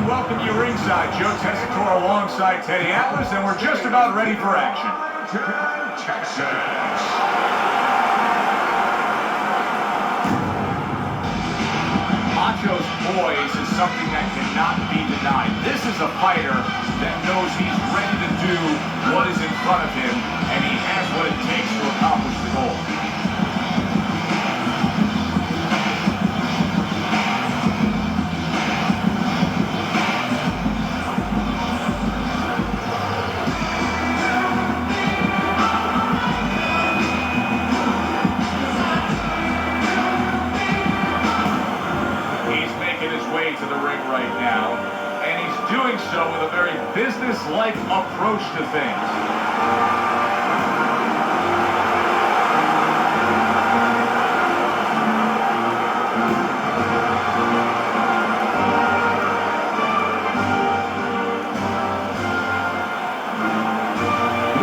welcome you ringside. Joe Tessitore alongside Teddy Atlas, and we're just about ready for action. Texas. Macho's poise is something that cannot be denied. This is a fighter that knows he's ready to do what is in front of him, and he has what it takes to accomplish the goal. To the ring right now, and he's doing so with a very business-like approach to things.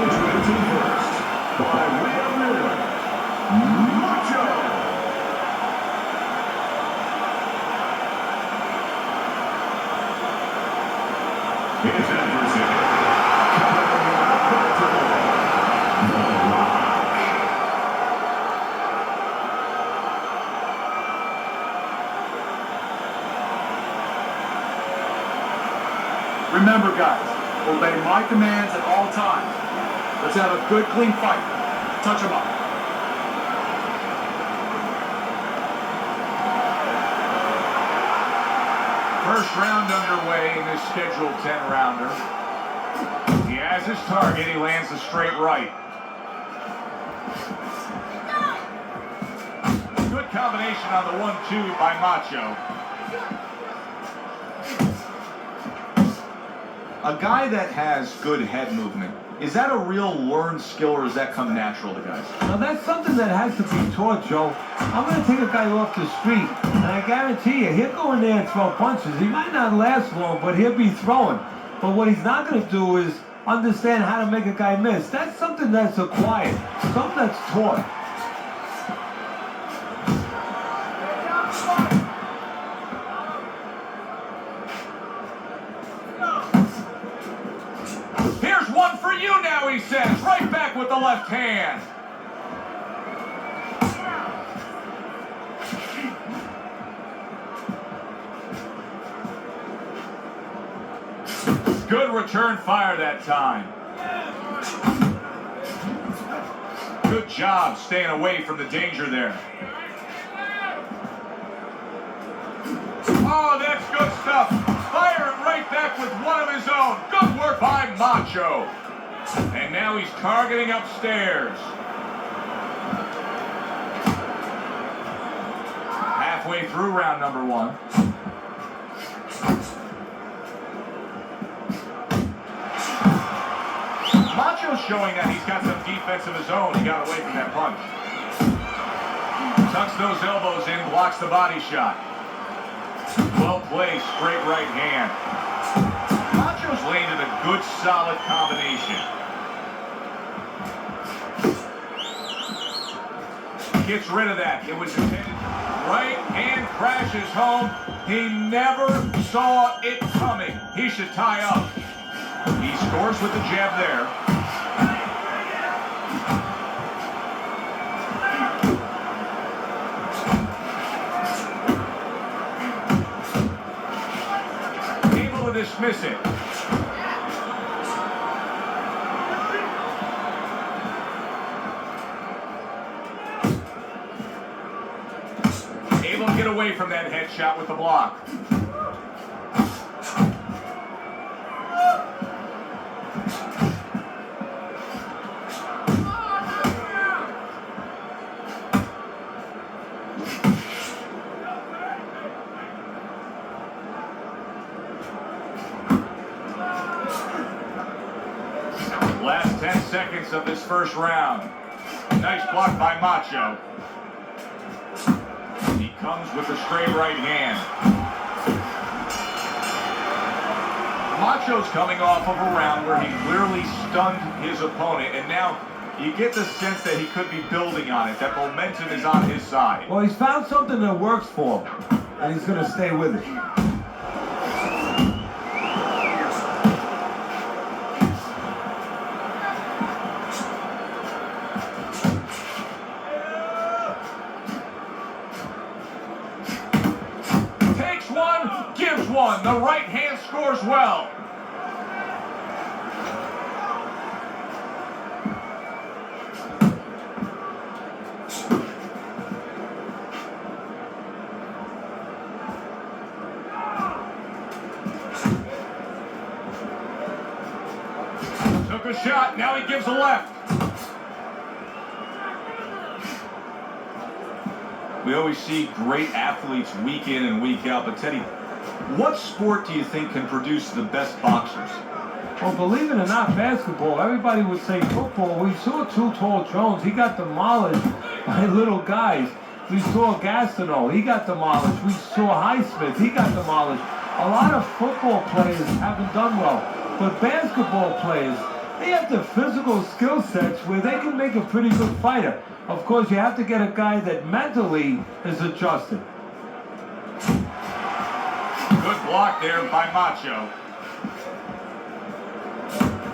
Introducing first, by way of Miller, Macho. His adversary, remember, guys, obey my commands at all times. Let's have a good, clean fight. Touch him up. First round underway in this scheduled 10-rounder. He has his target. He lands a straight right. Good combination on the 1-2 by Macho. A guy that has good head movement, is that a real learned skill, or does that come natural to guys? Now that's something that has to be taught, Joe. I'm going to take a guy off the street, and I guarantee you, he'll go in there and throw punches. He might not last long, but he'll be throwing. But what he's not going to do is understand how to make a guy miss. That's something that's acquired, something that's taught. Here's one for you now, he says, right back with the left hand. Good return fire that time. Good job staying away from the danger there. Oh, that's good stuff. Firing right back with one of his own. Good work by Macho. And now he's targeting upstairs. Halfway through round number 1. Macho's showing that he's got some defense of his own. He got away from that punch. Tucks those elbows in, blocks the body shot. Well placed, straight right hand. Macho's landed a good, solid combination. Gets rid of that. It was intended. Right hand crashes home. He never saw it coming. He should tie up. He scores with the jab there. Able to dismiss it. Able to get away from that headshot with the block. Last 10 seconds of this first round. Nice block by Macho. He comes with a straight right hand. Macho's coming off of a round where he clearly stunned his opponent, and now you get the sense that he could be building on it, that momentum is on his side. Well, he's found something that works for him, and he's going to stay with it. one. The right hand scores well. Took a shot, now he gives a left. We always see great athletes week in and week out, but Teddy, what sport do you think can produce the best boxers? Well, believe it or not, basketball, everybody would say football. We saw Too Tall Jones. He got demolished by little guys. We saw Gastineau. He got demolished. We saw Highsmith. He got demolished. A lot of football players haven't done well. But basketball players, they have the physical skill sets where they can make a pretty good fighter. Of course, you have to get a guy that mentally is adjusted. Good block there by Macho.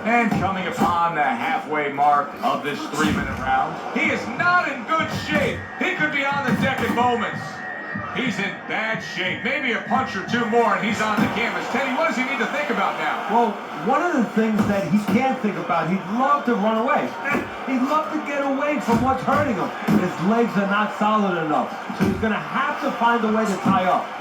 And coming upon the halfway mark of this 3-minute round, he is not in good shape. He could be on the deck in moments. He's in bad shape. Maybe a punch or two more and he's on the canvas. Teddy, what does he need to think about now? Well, one of the things that he can't think about, he'd love to run away. He'd love to get away from what's hurting him. His legs are not solid enough. So he's going to have to find a way to tie up.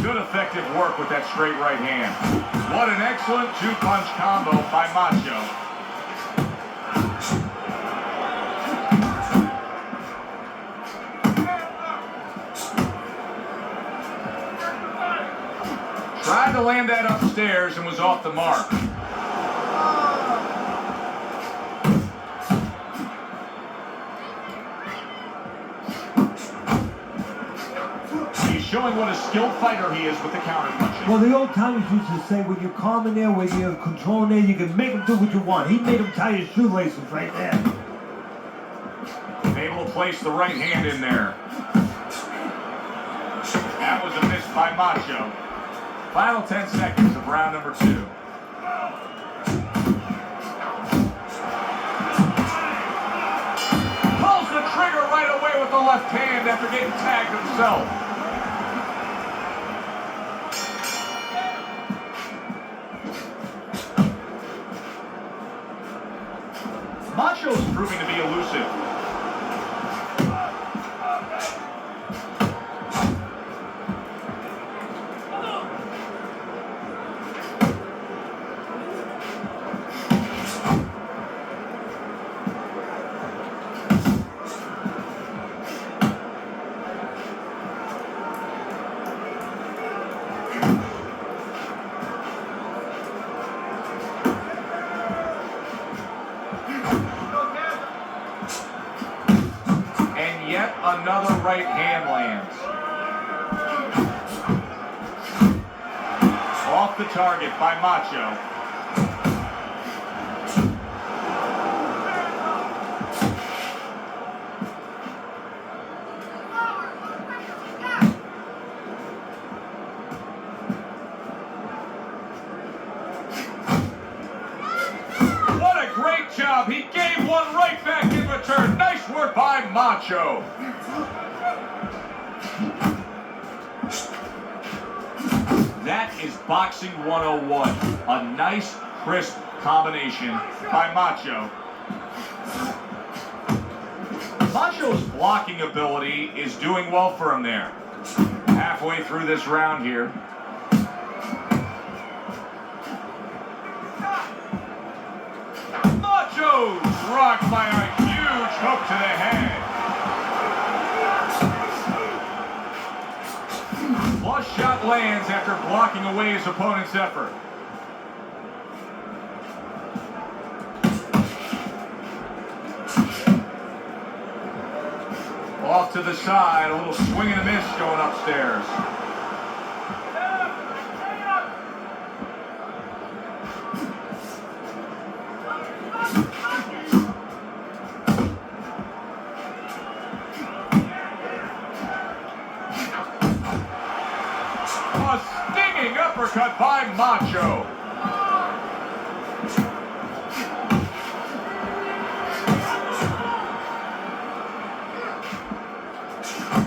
Good effective work with that straight right hand. What an excellent two-punch combo by Macho. Tried to land that upstairs and was off the mark. Showing what a skilled fighter he is with the counter punches. Well, the old timers used to say, when you're calm in there, when you're controlling there, you can make him do what you want. He made him tie his shoelaces right there. Able to place the right hand in there. That was a miss by Macho. Final 10 seconds of round number 2. Pulls the trigger right away with the left hand after getting tagged himself. Macho's proving to be elusive. Yet another right hand lands. Off the target by Macho. What a great job. He gave one right back in return. Nice work by Macho. That is boxing 101. A nice, crisp combination by Macho. Macho's blocking ability is doing well for him there. Halfway through this round here. Macho's rocked by a huge hook to the head. Flush shot lands after blocking away his opponent's effort. Off to the side, a little swing and a miss going upstairs. A stinging uppercut by Macho.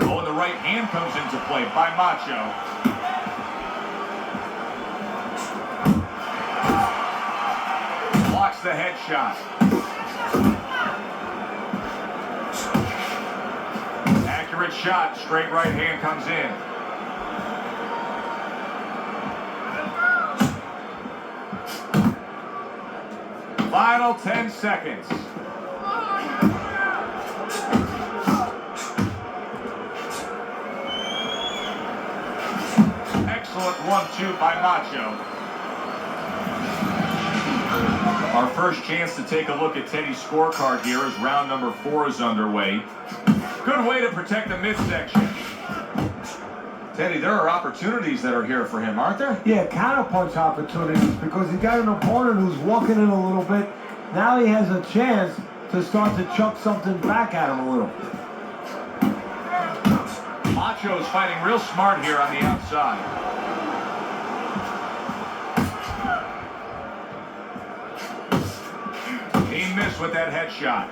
Oh, and the right hand comes into play by Macho. Blocks the headshot. Accurate shot. Straight right hand comes in. Final 10 seconds. Excellent 1-2 by Macho. Our first chance to take a look at Teddy's scorecard here as round number 4 is underway. Good way to protect the midsection. Teddy, there are opportunities that are here for him, aren't there? Yeah, counterpunch opportunities, because he got an opponent who's walking in a little bit. Now he has a chance to start to chuck something back at him a little. Macho's fighting real smart here on the outside. He missed with that headshot.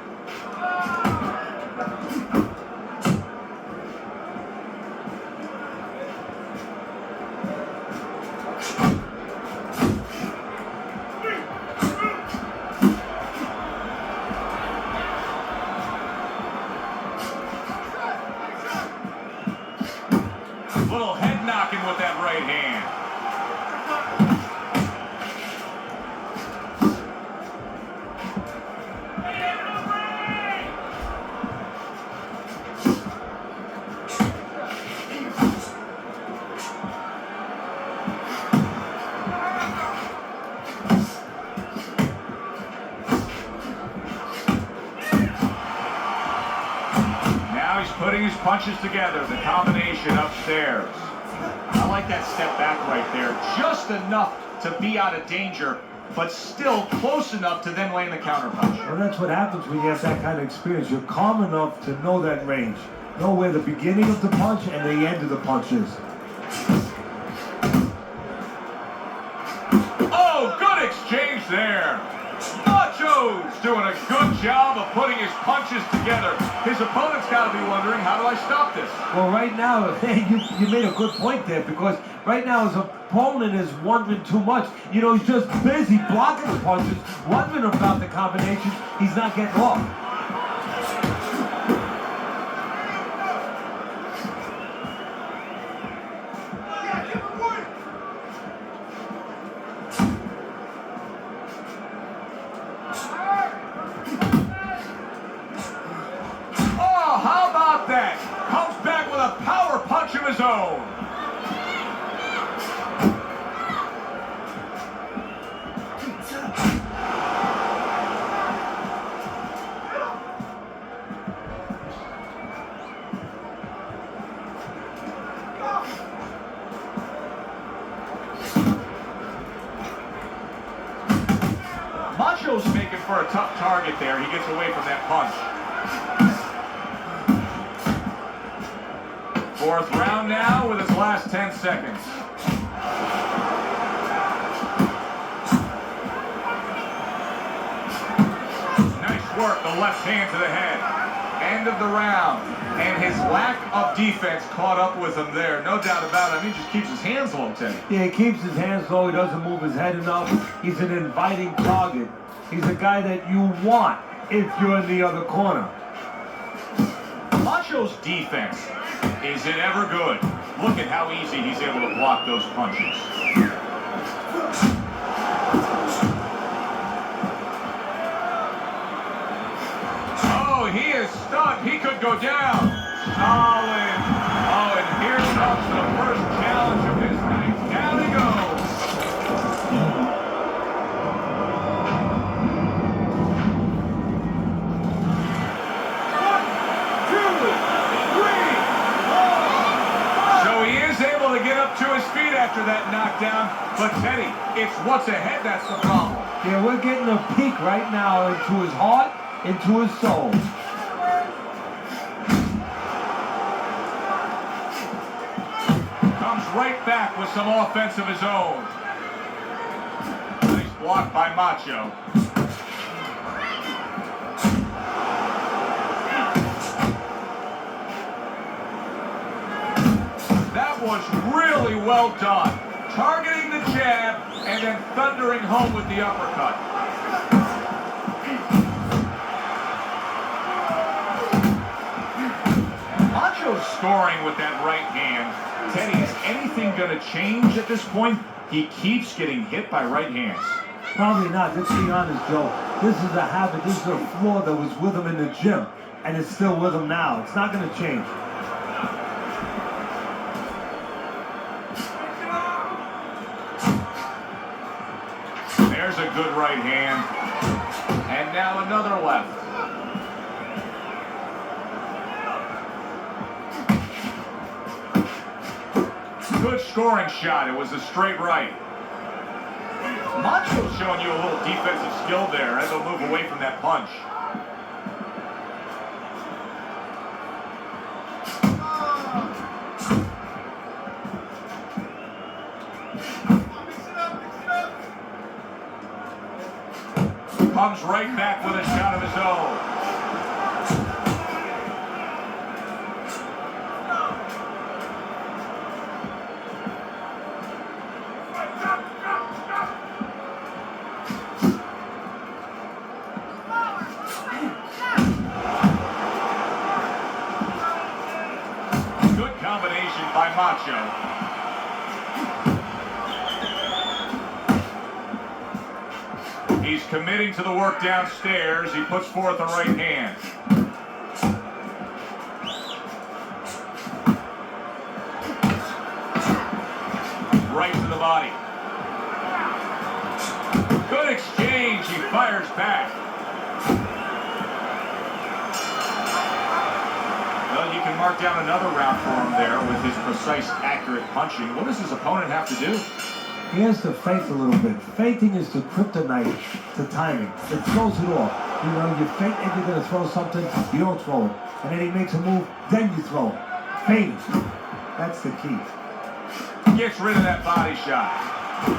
Little head knocking with that right hand. Now he's putting his punches together, the combination upstairs. I like that step back right there. Just enough to be out of danger, but still close enough to then land the counter punch. Well, that's what happens when you have that kind of experience. You're calm enough to know that range. Know where the beginning of the punch and the end of the punch is. Oh, good exchange there. Macho's doing a good job of putting his punches together. His opponent's got to be wondering, how do I stop this? Well, right now, you made a good point there, because right now his opponent is wondering too much. You know, he's just busy blocking the punches, wondering about the combinations. He's not getting off. Oh, how about that? Comes back with a power punch of his own. Macho's making for a tough target there. He gets away from that punch. Fourth round now with his last 10 seconds. Nice work, the left hand to the head. End of the round. And his lack of defense caught up with him there. No doubt about it. I mean, he just keeps his hands low, Teddy. Yeah, he keeps his hands low. He doesn't move his head enough. He's an inviting target. He's a guy that you want if you're in the other corner. Macho's defense, is it ever good? Look at how easy he's able to block those punches. Oh, he is stunned. He could go down. Solid. Oh, and here comes the first challenge of his night. Down he goes. To get up to his feet after that knockdown, but Teddy, it's what's ahead that's the problem. Yeah, we're getting a peek right now into his heart, into his soul. Comes right back with some offense of his own. blocked by Macho. That was really well done. Targeting the jab and then thundering home with the uppercut. Macho's scoring with that right hand. Teddy, is anything going to change at this point? He keeps getting hit by right hands. Probably not. Let's be honest, Joe. This is a habit. This is a flaw that was with him in the gym, and it's still with him now. It's not going to change. There's a good right hand. And now another left. Good scoring shot. It was a straight right. Macho's showing you a little defensive skill there as he'll move away from that punch. Comes right back with a shot of his own. Good combination by Macho. He's committing to the work downstairs. He puts forth a right hand. Right to the body. Good exchange. He fires back. Well, you can mark down another round for him there with his precise, accurate punching. What does his opponent have to do? He has to feint a little bit. Feinting is the kryptonite to timing. It throws it off. You know, you feint and you're going to throw something, you don't throw it. And then he makes a move, then you throw it. Feint. That's the key. Gets rid of that body shot.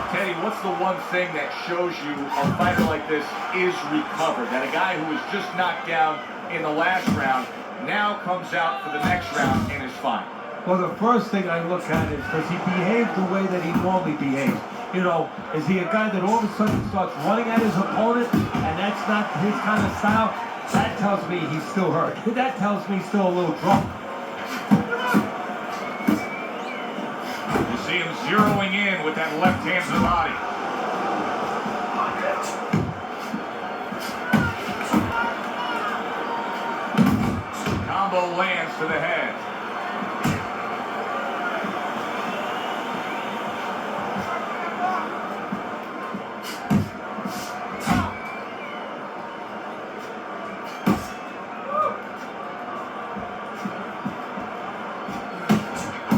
Teddy, what's the one thing that shows you a fighter like this is recovered? That a guy who was just knocked down in the last round now comes out for the next round and is fine. Well, the first thing I look at is, does he behave the way that he normally behaves? You know, is he a guy that all of a sudden starts running at his opponent, and that's not his kind of style? That tells me he's still hurt. That tells me he's still a little drunk. You see him zeroing in with that left hand to the body. Combo lands to the head.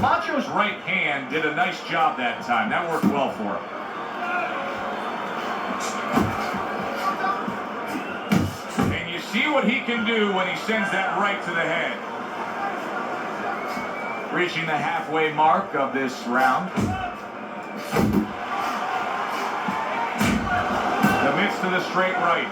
Macho's right hand did a nice job that time. That worked well for him. And you see what he can do when he sends that right to the head. Reaching the halfway mark of this round. Commits to the straight right.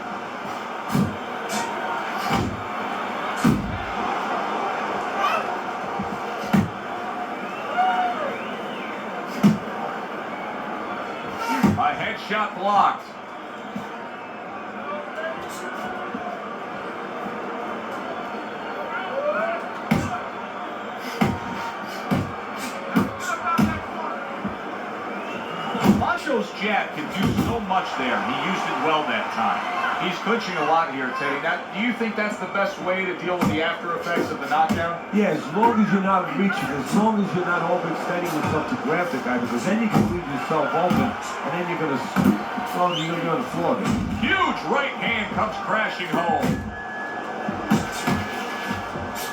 A headshot blocked. Macho's jab can do so much there. He used it well that time. He's clinching a lot here, Teddy. Now, do you think that's the best way to deal with the after effects of the knockdown? Yeah, as long as you're not reaching, as long as you're not overextending yourself to grab the guy, because then you can leave yourself open, and then you're going to be on the floor then. Huge right hand comes crashing home.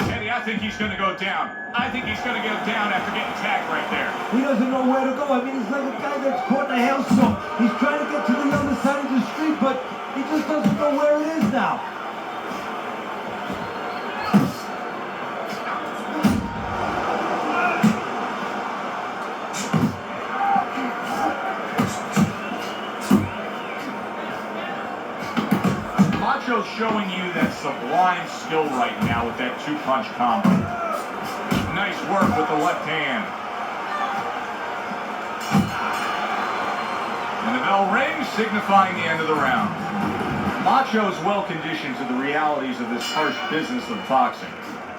Teddy, I think he's going to go down. I think he's going to go down after getting tagged right there. He doesn't know where to go. I mean, he's like a guy that's caught in a hailstorm. He's trying to get to the other side of the street, but he just doesn't know where it is now. Macho's showing you that sublime skill right now with that two-punch combo. Nice work with the left hand. And the bell rings, signifying the end of the round. Macho's well-conditioned to the realities of this harsh business of boxing.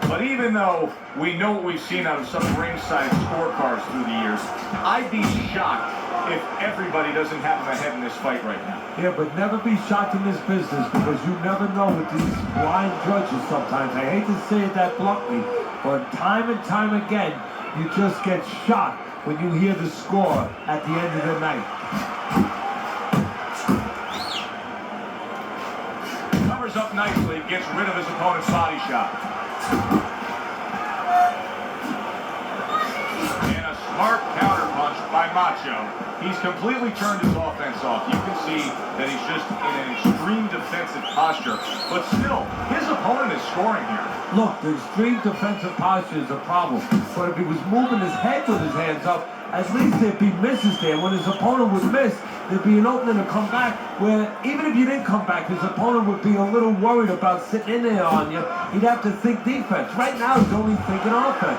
But even though we know what we've seen out of some ringside scorecards through the years, I'd be shocked if everybody doesn't have him ahead in this fight right now. Yeah, but never be shocked in this business because you never know with these blind judges sometimes. I hate to say it that bluntly, but time and time again, you just get shocked when you hear the score at the end of the night. Covers up nicely, gets rid of his opponent's body shot. And a smart counter punch by Macho. He's completely turned his offense off. You can see that he's just in an extreme defensive posture. But still, his opponent is scoring here. Look, the extreme defensive posture is a problem. But if he was moving his head with his hands up, at least there'd be misses there. When his opponent would miss, there'd be an opening to come back where even if you didn't come back, his opponent would be a little worried about sitting in there on you. He'd have to think defense. Right now, he's only thinking offense.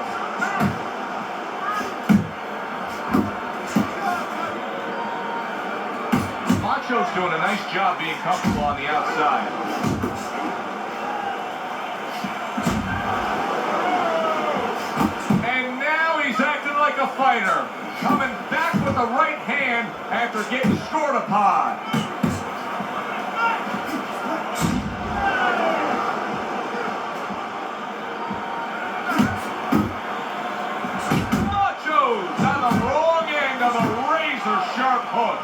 Macho's doing a nice job being comfortable on the outside. And now he's acting like a fighter. Coming back with the right hand after getting scored upon. Macho's on the wrong end of a razor-sharp hook.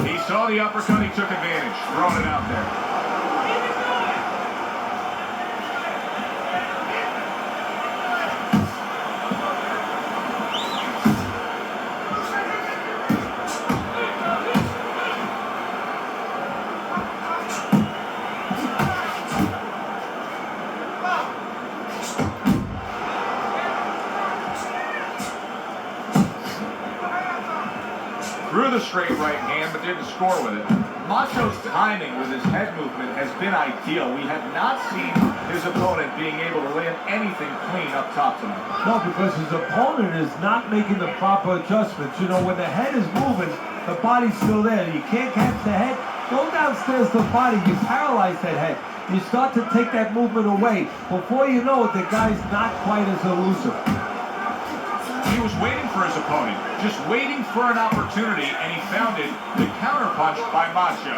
He saw the uppercut, he took advantage, throwing it out there. Threw the straight right hand, but didn't score with it. Macho's timing with his head movement has been ideal. We have not seen his opponent being able to land anything clean up top tonight. No, because his opponent is not making the proper adjustments. You know, when the head is moving, the body's still there. You can't catch the head. Go downstairs to the body. You paralyze that head. You start to take that movement away. Before you know it, the guy's not quite as elusive. He was waiting for his opponent, just waiting for an opportunity, and he found it, the counterpunch by Macho.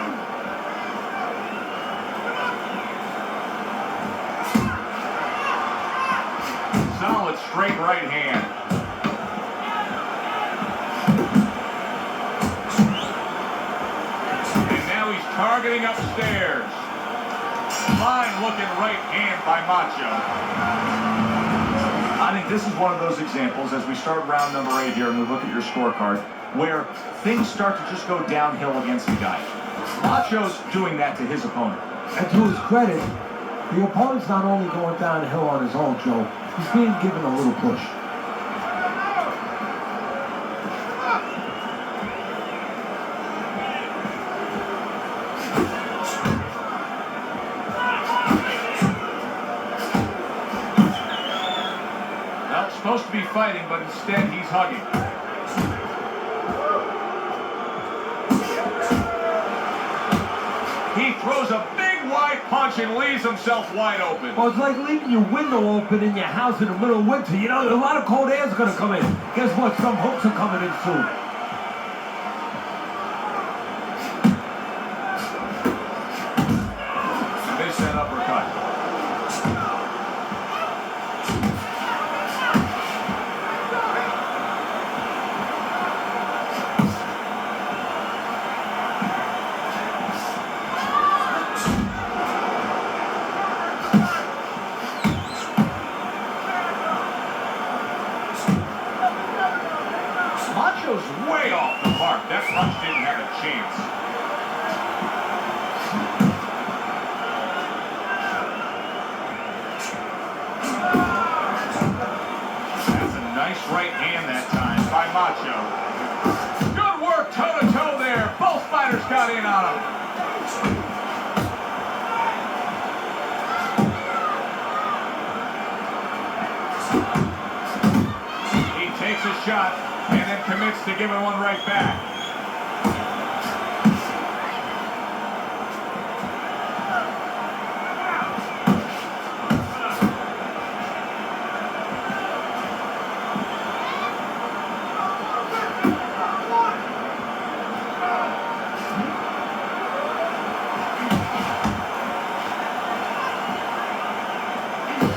Solid straight right hand. And now he's targeting upstairs. Fine looking right hand by Macho. I think this is one of those examples as we start round number 8 here and we look at your scorecard where things start to just go downhill against the guy. Macho's doing that to his opponent. And to his credit, the opponent's not only going downhill on his own, Joe, he's being given a little push. Supposed to be fighting, but instead he's hugging. He throws a big wide punch and leaves himself wide open. Well, it's like leaving your window open in your house in the middle of winter. You know, a lot of cold air is going to come in. Guess what? Some hooks are coming in soon. Missed that uppercut. Macho's shot and then commits to giving one right back.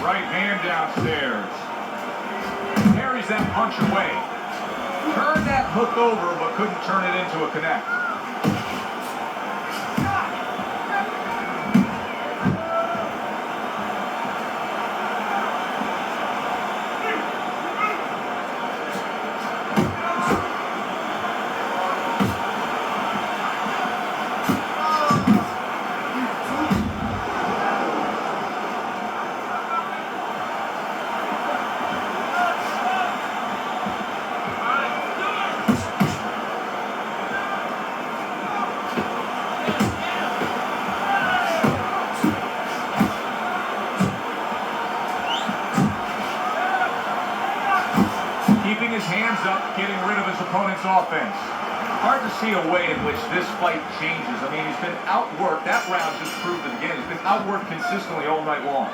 Right hand downstairs. Carries that punch away. Turned that hook over, but couldn't turn it into a connect. Keeping his hands up, getting rid of his opponent's offense. Hard to see a way in which this fight changes. I mean, he's been outworked. That round just proved it again. He's been outworked consistently all night long.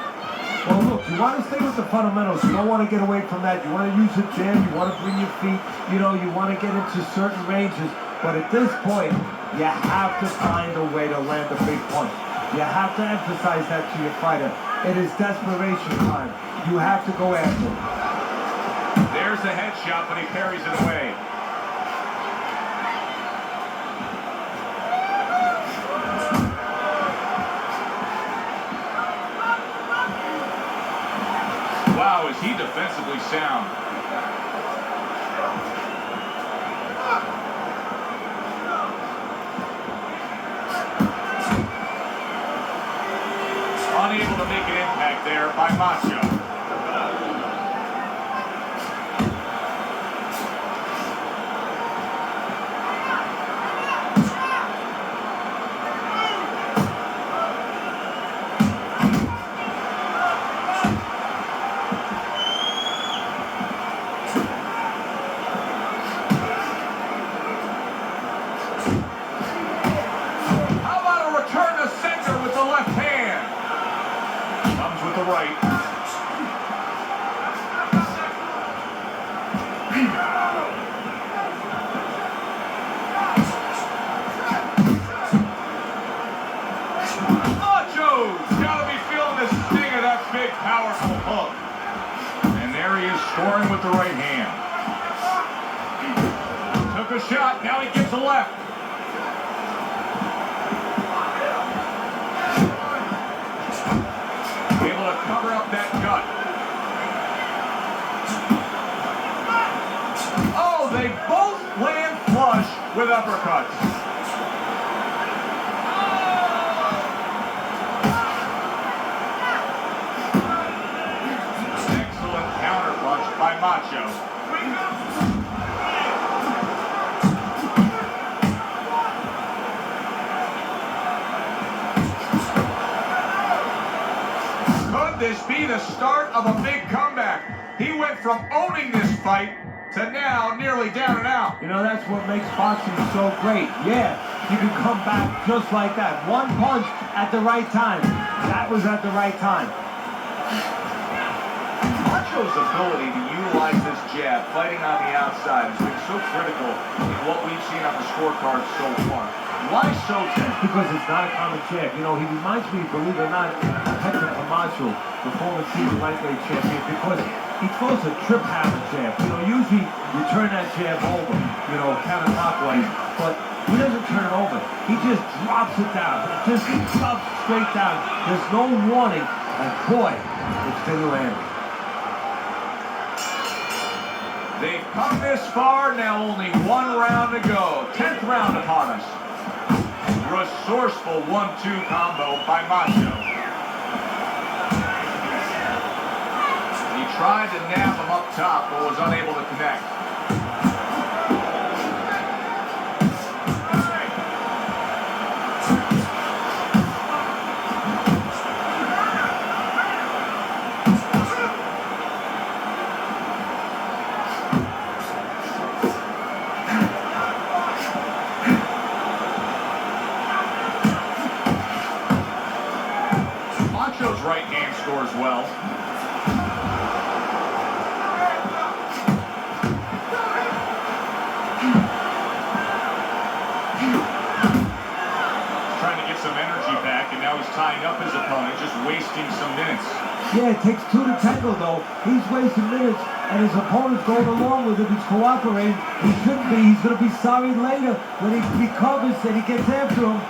Well, look, you want to stay with the fundamentals. You don't want to get away from that. You want to use the jab. You want to bring your feet. You know, you want to get into certain ranges. But at this point, you have to find a way to land a big punch. You have to emphasize that to your fighter. It is desperation time. You have to go after him. There's the headshot, but he parries it away. Wow, is he defensively sound. Unable to make an impact there by Macho. The right. Macho's gotta be feeling the sting of that big, powerful hook. And there he is scoring with the right hand. Took a shot, now he gets a left. Cover up that gut. Oh, they both land flush with uppercuts. Excellent counter punch by Macho. This be the start of a big comeback. He went from owning this fight to now nearly down and out. You know, that's what makes boxing so great. Yeah, you can come back just like that. One punch at the right time. That was at the right time. Macho's ability to utilize this jab, fighting on the outside, has been so critical in what we've seen on the scorecard so far. Why so, Ted? Because it's not a common jab. You know, he reminds me, believe it or not, of Hector Camacho, the former season lightweight champion, because he throws a trip hammer jab. You know, usually you turn that jab over, you know, counterclockwise, but he doesn't turn it over. He just drops it down. It just drops straight down. There's no warning. And boy, it's been landed. They've come this far, now only one round to go. 10th round upon us. Resourceful 1-2 combo by Macho. He tried to nab him up top, but was unable to connect. Macho's right hand scores well. Trying to get some energy back, and now he's tying up his opponent, just wasting some minutes. Yeah, it takes two to tangle, though. He's wasting minutes, and his opponent's going along with him. He's cooperating. He shouldn't be. He's going to be sorry later when he recovers and he gets after him.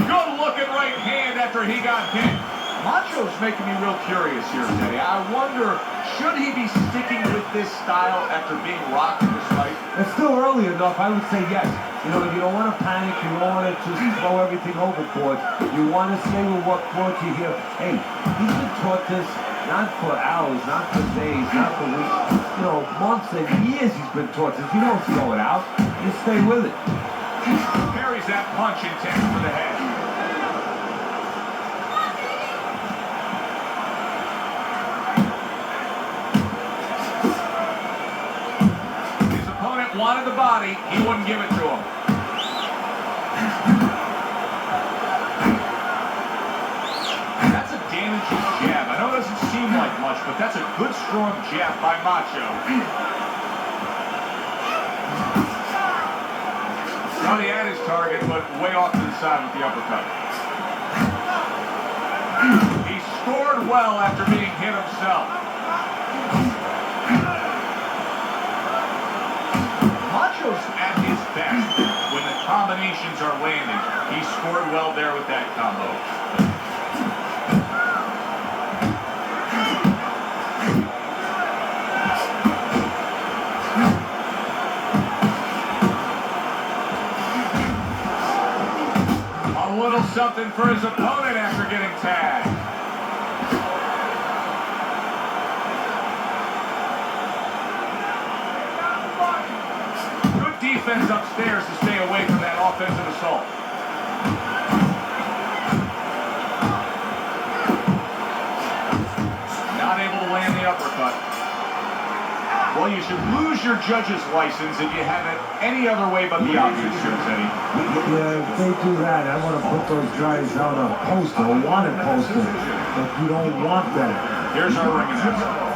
Good looking right hand after he got hit. Macho's making me real curious here, Teddy. I wonder, should he be sticking with this style after being rocked in this fight? It's still early enough. I would say yes. You know, you don't want to panic. You don't want to just throw everything overboard. You want to stay with what brought you here. Hey, he's been taught this not for hours, not for days, not for weeks. You know, months and years he's been taught this. You don't throw it out. You stay with it. Carries that punch intent for the head. His opponent wanted the body. He wouldn't give it to him. That's a damaging jab. I know it doesn't seem like much, but that's a good, strong jab by Macho. Thought he had his target, but way off to the side with the uppercut. He scored well after being hit himself. Macho's at his best when the combinations are landing. He scored well there with that combo. A little something for his opponent after getting tagged. Good defense upstairs to stay away from that offensive assault. Not able to land the uppercut. Well, you should lose your judge's license if you have it any other way but the obvious here, Teddy. Yeah, if they do that, I want to put those guys out on a poster, a wanted poster, but you don't want that. Here's our ring announcer.